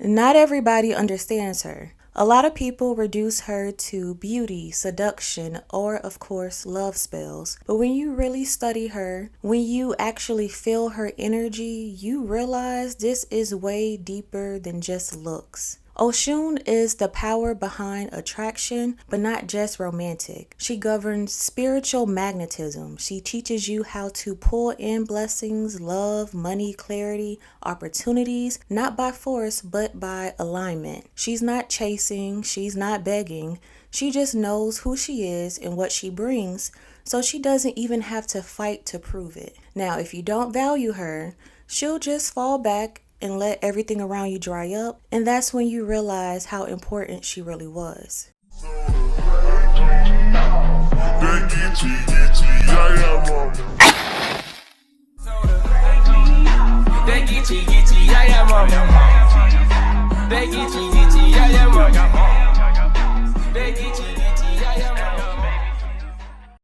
Not everybody understands her. A lot of people reduce her to beauty, seduction, or of course love spells. But when you really study her, when you actually feel her energy, you realize this is way deeper than just looks. Oshun is the power behind attraction, but not just romantic. She governs spiritual magnetism. She teaches you how to pull in blessings, love, money, clarity, opportunities, not by force, but by alignment. She's not chasing, she's not begging. She just knows who she is and what she brings, so she doesn't even have to fight to prove it. Now, if you don't value her, she'll just fall back and let everything around you dry up, and that's when you realize how important she really was.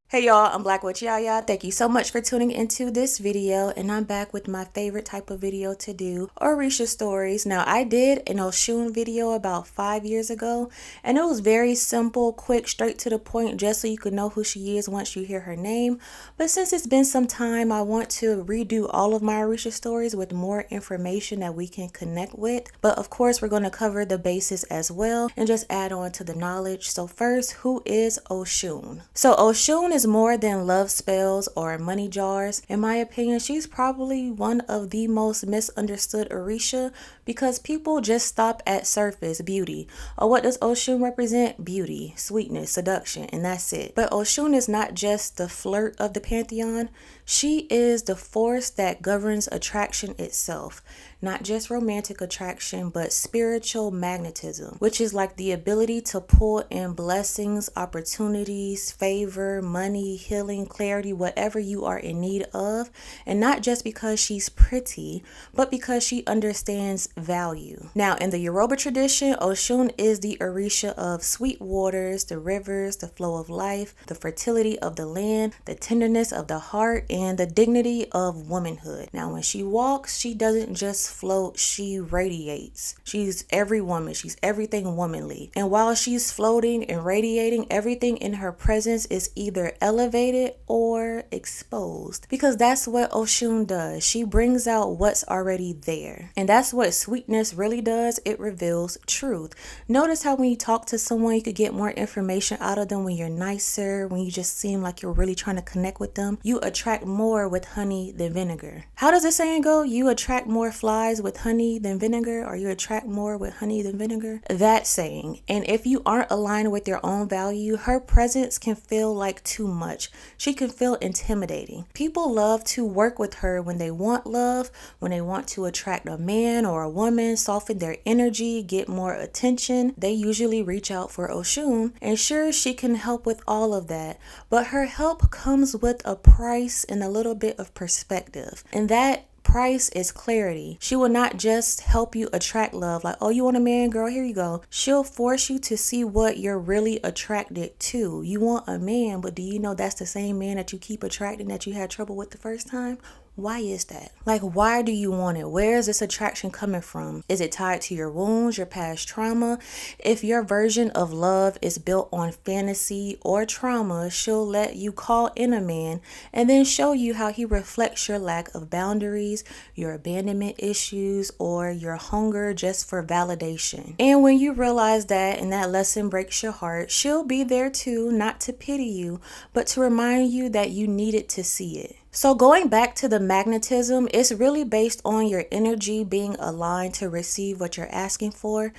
Hey y'all, I'm BlaqueWitchYaya. Thank you so much for tuning into this video, and I'm back with my favorite type of video to do, Orisha stories. Now, I did an Oshun video about 5 years ago, and it was very simple, quick, straight to the point, just so you could know who she is once you hear her name. But since it's been some time, I want to redo all of my Orisha stories with more information that we can connect with. But of course, we're going to cover the basis as well and just add on to the knowledge. So first, who is Oshun? So Oshun is more than love spells or money jars. In my opinion, she's probably one of the most misunderstood Orisha because people just stop at surface beauty. Or what does Oshun represent? Beauty, sweetness, seduction, and that's it. But Oshun is not just the flirt of the pantheon. She is the force that governs attraction itself. Not just romantic attraction, but spiritual magnetism, which is like the ability to pull in blessings, opportunities, favor, money, healing, clarity, whatever you are in need of. And not just because she's pretty, but because she understands value. Now, in the Yoruba tradition, Oshun is the Orisha of sweet waters, the rivers, the flow of life, the fertility of the land, the tenderness of the heart, and the dignity of womanhood. Now, when she walks, she doesn't just float, she radiates. She's every woman, she's everything womanly. And while she's floating and radiating, everything in her presence is either elevated or exposed, because that's what Oshun does. She brings out what's already there. And that's what sweetness really does. It reveals truth. Notice how when you talk to someone, you could get more information out of them when you're nicer, when you just seem like you're really trying to connect with them. You attract more with honey than vinegar. How does the saying go? You attract more flies with honey than vinegar, or you attract more with honey than vinegar? That saying. And if you aren't aligned with your own value, her presence can feel like too much. She can feel intimidating. People love to work with her when they want love, when they want to attract a man or a woman, soften their energy, get more attention. They usually reach out for Oshun, and sure, she can help with all of that, but her help comes with a price and a little bit of perspective. And that price is clarity. She will not just help you attract love, like, oh, you want a man, girl, here you go. She'll force you to see what you're really attracted to. You want a man, but do you know that's the same man that you keep attracting that you had trouble with the first time? Why is that? Like, why do you want it? Where is this attraction coming from? Is it tied to your wounds, your past trauma? If your version of love is built on fantasy or trauma, she'll let you call in a man and then show you how he reflects your lack of boundaries, your abandonment issues, or your hunger just for validation. And when you realize that and that lesson breaks your heart, she'll be there too, not to pity you, but to remind you that you needed to see it. So going back to the magnetism, it's really based on your energy being aligned to receive what you're asking for.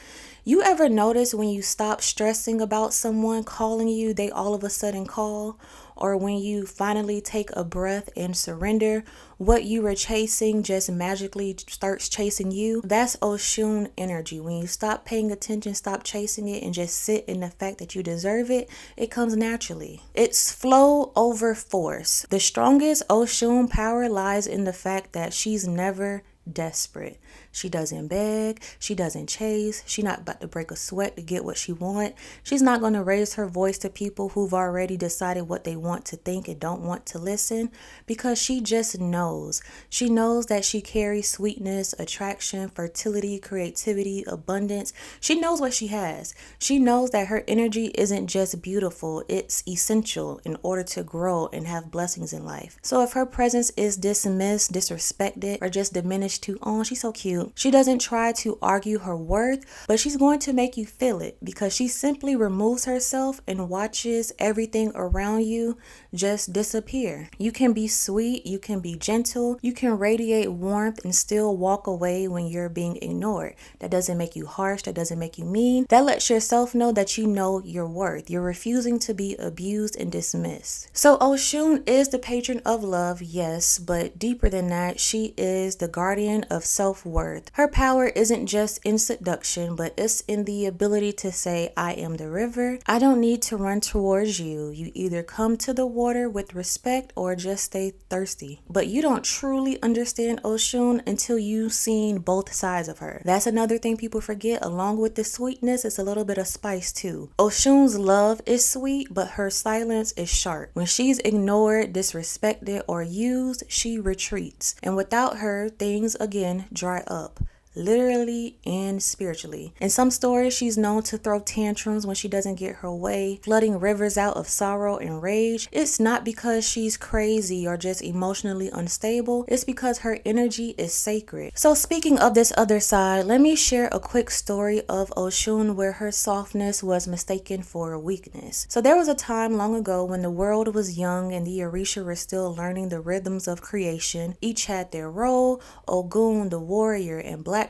You ever notice when you stop stressing about someone calling you, they all of a sudden call? Or when you finally take a breath and surrender, what you were chasing just magically starts chasing you? That's Oshun energy. When you stop paying attention, stop chasing it, and just sit in the fact that you deserve it, it comes naturally. It's flow over force. The strongest Oshun power lies in the fact that she's never desperate. She doesn't beg. She doesn't chase. She's not about to break a sweat to get what she wants. She's not going to raise her voice to people who've already decided what they want to think and don't want to listen, because she just knows. She knows that she carries sweetness, attraction, fertility, creativity, abundance. She knows what she has. She knows that her energy isn't just beautiful, it's essential in order to grow and have blessings in life. So if her presence is dismissed, disrespected, or just diminished to, oh, she's so cute, she doesn't try to argue her worth, but she's going to make you feel it, because she simply removes herself and watches everything around you just disappear. You can be sweet, you can be gentle, you can radiate warmth and still walk away when you're being ignored. That doesn't make you harsh, that doesn't make you mean. That lets yourself know that you know your worth. You're refusing to be abused and dismissed. So Oshun is the patron of love, yes, but deeper than that, she is the guardian of self-worth. Her power isn't just in seduction, but it's in the ability to say, I am the river. I don't need to run towards you. You either come to the water with respect or just stay thirsty. But you don't truly understand Oshun until you've seen both sides of her. That's another thing people forget. Along with the sweetness, it's a little bit of spice too. Oshun's love is sweet, but her silence is sharp. When she's ignored, disrespected, or used, she retreats. And without her, things again dry up. Literally and spiritually. In some stories, she's known to throw tantrums when she doesn't get her way, flooding rivers out of sorrow and rage. It's not because she's crazy or just emotionally unstable. It's because her energy is sacred. So speaking of this other side, let me share a quick story of Oshun where her softness was mistaken for weakness. So there was a time long ago when the world was young and the Orisha were still learning the rhythms of creation. Each had their role. Ogun, the warrior, and blacksmith,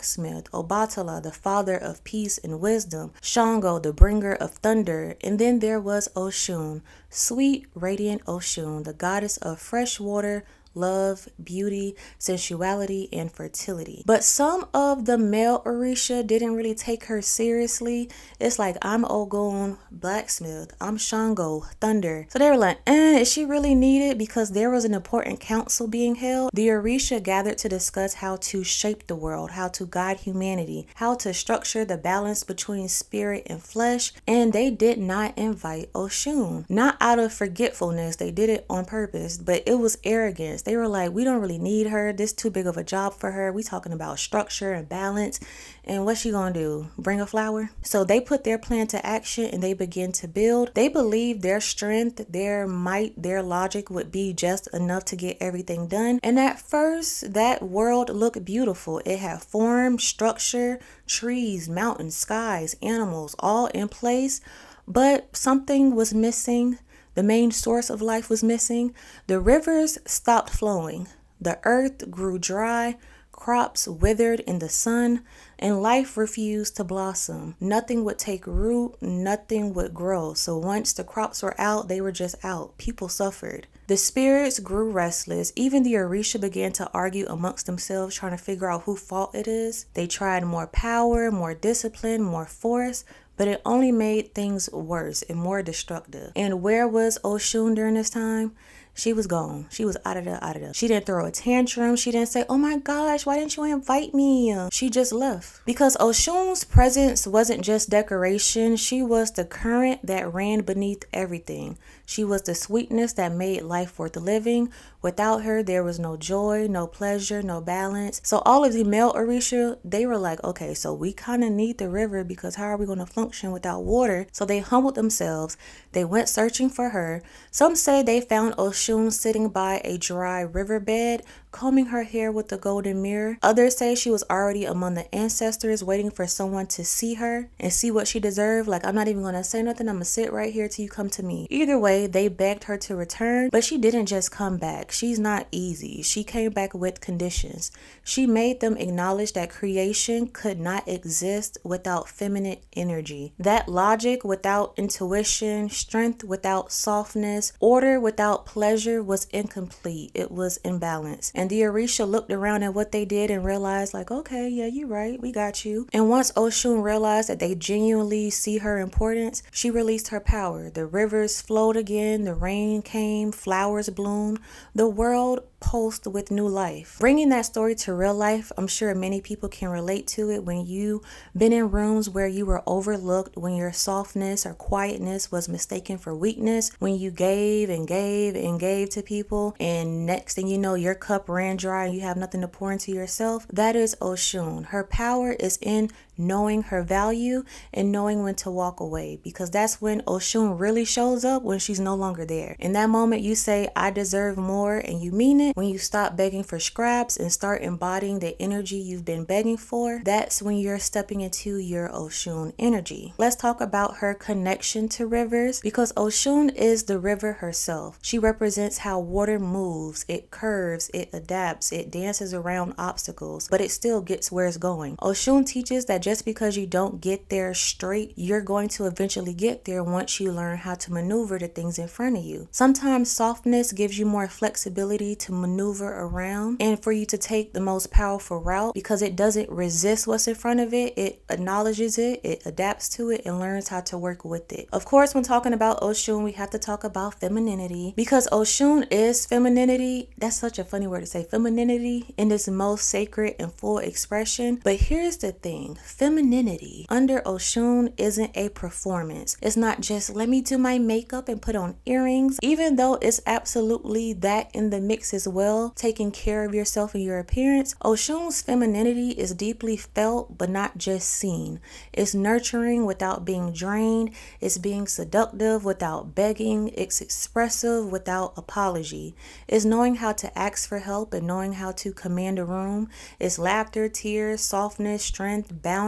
Obatala, the father of peace and wisdom, Shango, the bringer of thunder, and then there was Oshun, sweet, radiant Oshun, the goddess of fresh water, love, beauty, sensuality, and fertility. But some of the male Orisha didn't really take her seriously. It's like, I'm Ogun, blacksmith, I'm Shango, thunder. So they were like, is she really needed? Because there was an important council being held. The Orisha gathered to discuss how to shape the world, how to guide humanity, how to structure the balance between spirit and flesh, and they did not invite Oshun. Not out of forgetfulness, they did it on purpose, but it was arrogance. They were like, we don't really need her. This too big of a job for her. We talking about structure and balance. And what's she gonna do? Bring a flower? So they put their plan to action and they began to build. They believed their strength, their might, their logic would be just enough to get everything done. And at first, that world looked beautiful. It had form, structure, trees, mountains, skies, animals, all in place. But something was missing. The main source of life was missing. The rivers stopped flowing. The earth grew dry. Crops withered in the sun, and life refused to blossom. Nothing would take root, nothing would grow. So once the crops were out, they were just out. People suffered. The spirits grew restless. Even the Orisha began to argue amongst themselves, trying to figure out whose fault it is. They tried more power, more discipline, more force, but it only made things worse and more destructive. And where was Oshun during this time? She was gone. She was out of there. She didn't throw a tantrum. She didn't say, oh my gosh, why didn't you invite me? She just left. Because Oshun's presence wasn't just decoration. She was the current that ran beneath everything. She was the sweetness that made life worth living. Without her, there was no joy, no pleasure, no balance. So all of the male Orisha, they were like, okay, so we kind of need the river, because how are we going to function without water? So they humbled themselves. They went searching for her. Some say they found Oshun sitting by a dry riverbed, combing her hair with a golden mirror. Others say she was already among the ancestors, waiting for someone to see her and see what she deserved. Like, I'm not even going to say nothing. I'm going to sit right here till you come to me. Either way, they begged her to return, but she didn't just come back. She's not easy. She came back with conditions. She made them acknowledge that creation could not exist without feminine energy. That logic without intuition, strength without softness, order without pleasure was incomplete. It was imbalanced. And And the Orisha looked around at what they did and realized like, okay, yeah, you're right. We got you. And once Oshun realized that they genuinely see her importance, she released her power. The rivers flowed again. The rain came. Flowers bloomed. The world pulsed with new life. Bringing that story to real life, I'm sure many people can relate to it when you've been in rooms where you were overlooked, when your softness or quietness was mistaken for weakness, when you gave and gave and gave to people, and next thing you know, your cup ran dry and you have nothing to pour into yourself. That is Oshun. Her power is in knowing her value and knowing when to walk away, because that's when Oshun really shows up, when she's no longer there. In that moment, you say, I deserve more, and you mean it. When you stop begging for scraps and start embodying the energy you've been begging for, that's when you're stepping into your Oshun energy. Let's talk about her connection to rivers, because Oshun is the river herself. She represents how water moves. It curves, it adapts, it dances around obstacles, but it still gets where it's going. Oshun teaches that just because you don't get there straight, you're going to eventually get there once you learn how to maneuver the things in front of you. Sometimes softness gives you more flexibility to maneuver around and for you to take the most powerful route, because it doesn't resist what's in front of it. It acknowledges it, it adapts to it, and learns how to work with it. Of course, when talking about Oshun, we have to talk about femininity, because Oshun is femininity. That's such a funny word to say, femininity in its most sacred and full expression. But here's the thing. Femininity under Oshun isn't a performance. It's not just let me do my makeup and put on earrings, even though it's absolutely that in the mix as well, taking care of yourself and your appearance. Oshun's femininity is deeply felt but not just seen. It's nurturing without being drained. It's being seductive without begging. It's expressive without apology. It's knowing how to ask for help and knowing how to command a room. It's laughter, tears, softness, strength, boundaries,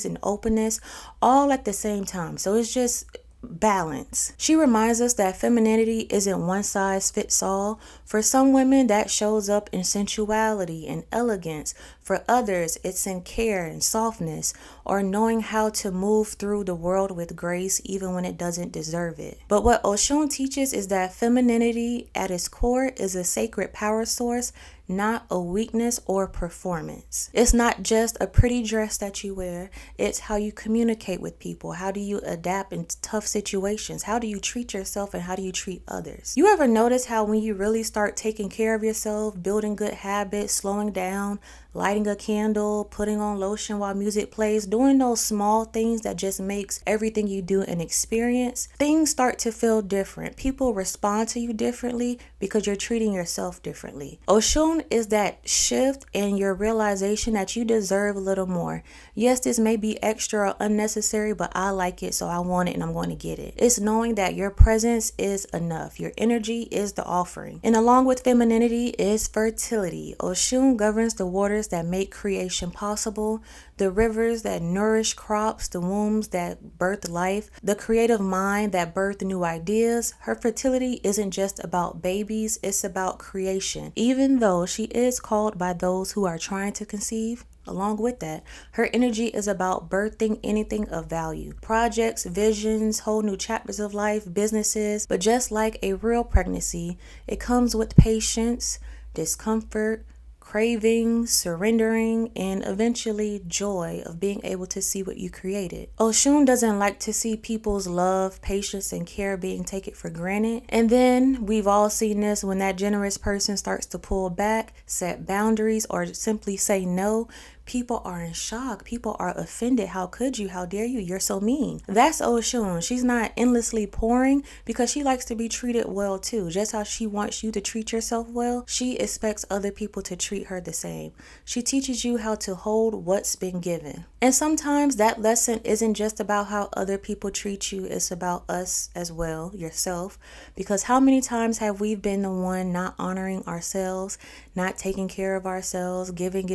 and openness all at the same time. So it's just balance. She reminds us that femininity isn't one size fits all. For some women, that shows up in sensuality and elegance. For others, it's in care and softness, or knowing how to move through the world with grace even when it doesn't deserve it. But what Oshun teaches is that femininity at its core is a sacred power source, not a weakness or performance. It's not just a pretty dress that you wear. It's how you communicate with people. How do you adapt in tough situations? How do you treat yourself and how do you treat others? You ever notice how when you really start taking care of yourself, building good habits, slowing down, lighting a candle, putting on lotion while music plays, doing those small things that just makes everything you do an experience, things start to feel different. People respond to you differently because you're treating yourself differently. Oshun is that shift in your realization that you deserve a little more. Yes, this may be extra or unnecessary, but I like it, so I want it and I'm going to get it. It's knowing that your presence is enough. Your energy is the offering. And along with femininity is fertility. Oshun governs the waters that make creation possible, the rivers that nourish crops, the wombs that birth life, the creative mind that birth new ideas. Her fertility isn't just about babies, it's about creation. Even though she is called by those who are trying to conceive, along with that, her energy is about birthing anything of value. Projects, visions, whole new chapters of life, businesses. But just like a real pregnancy, it comes with patience, discomfort, craving, surrendering, and eventually joy of being able to see what you created. Oshun doesn't like to see people's love, patience, and care being taken for granted. And then we've all seen this when that generous person starts to pull back, set boundaries, or simply say no. People are in shock. People are offended. How could you? How dare you? You're so mean. That's Oshun. She's not endlessly pouring because she likes to be treated well too. Just how she wants you to treat yourself well, she expects other people to treat her the same. She teaches you how to hold what's been given. And sometimes that lesson isn't just about how other people treat you. It's about us as well, yourself. Because how many times have we been the one not honoring ourselves, not taking care of ourselves, giving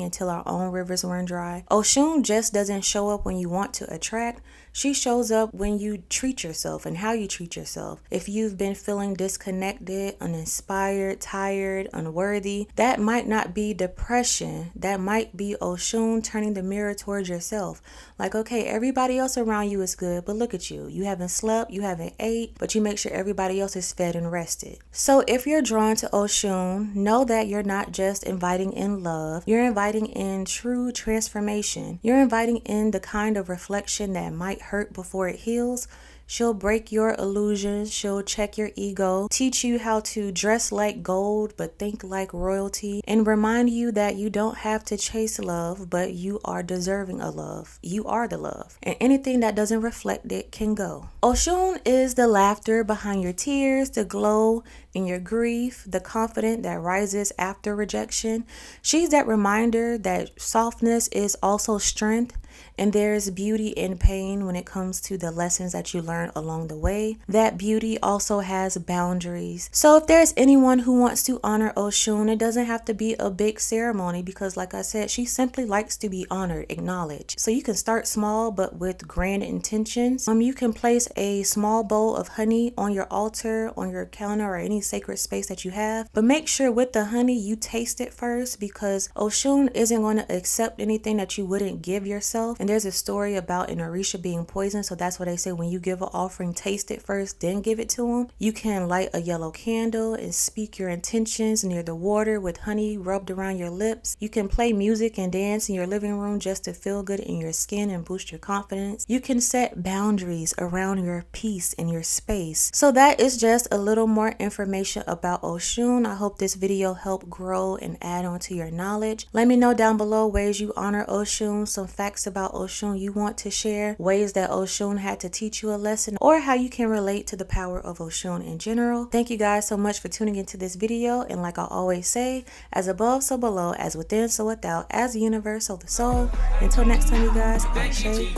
until our own rivers run dry? Oshun just doesn't show up when you want to attract. She shows up when you treat yourself and how you treat yourself. If you've been feeling disconnected, uninspired, tired, unworthy, that might not be depression. That might be Oshun turning the mirror towards yourself. Like, okay, everybody else around you is good, but look at you. You haven't slept, you haven't ate, but you make sure everybody else is fed and rested. So if you're drawn to Oshun, know that you're not just inviting in love, you're inviting in true transformation. You're inviting in the kind of reflection that might hurt before it heals. She'll break your illusions, she'll check your ego, teach you how to dress like gold but think like royalty, and remind you that you don't have to chase love, but you are deserving of love. You are the love, and anything that doesn't reflect it can go. Oshun is the laughter behind your tears, the glow in your grief, the confidence that rises after rejection. She's that reminder that softness is also strength, and there's beauty in pain when it comes to the lessons that you learn along the way. That beauty also has boundaries. So if there's anyone who wants to honor Oshun, it doesn't have to be a big ceremony, because like I said, she simply likes to be honored, acknowledged. So you can start small but with grand intentions. You can place a small bowl of honey on your altar, on your counter, or any sacred space that you have. But make sure with the honey you taste it first, because Oshun isn't going to accept anything that you wouldn't give yourself. And there's a story about an Orisha being poisoned, so that's what they say, when you give an offering, taste it first, then give it to them. You can light a yellow candle and speak your intentions near the water with honey rubbed around your lips. You can play music and dance in your living room just to feel good in your skin and boost your confidence. You can set boundaries around your peace and your space. So that is just a little more information about Oshun. I hope this video helped grow and add on to your knowledge. Let me know down below ways you honor Oshun, some facts about Oshun you want to share, ways that Oshun had to teach you a lesson, or how you can relate to the power of Oshun in general. Thank you guys so much for tuning into this video, and like I always say, as above so below, as within so without, as the universe so the soul. Until next time, you guys, I'm Shay.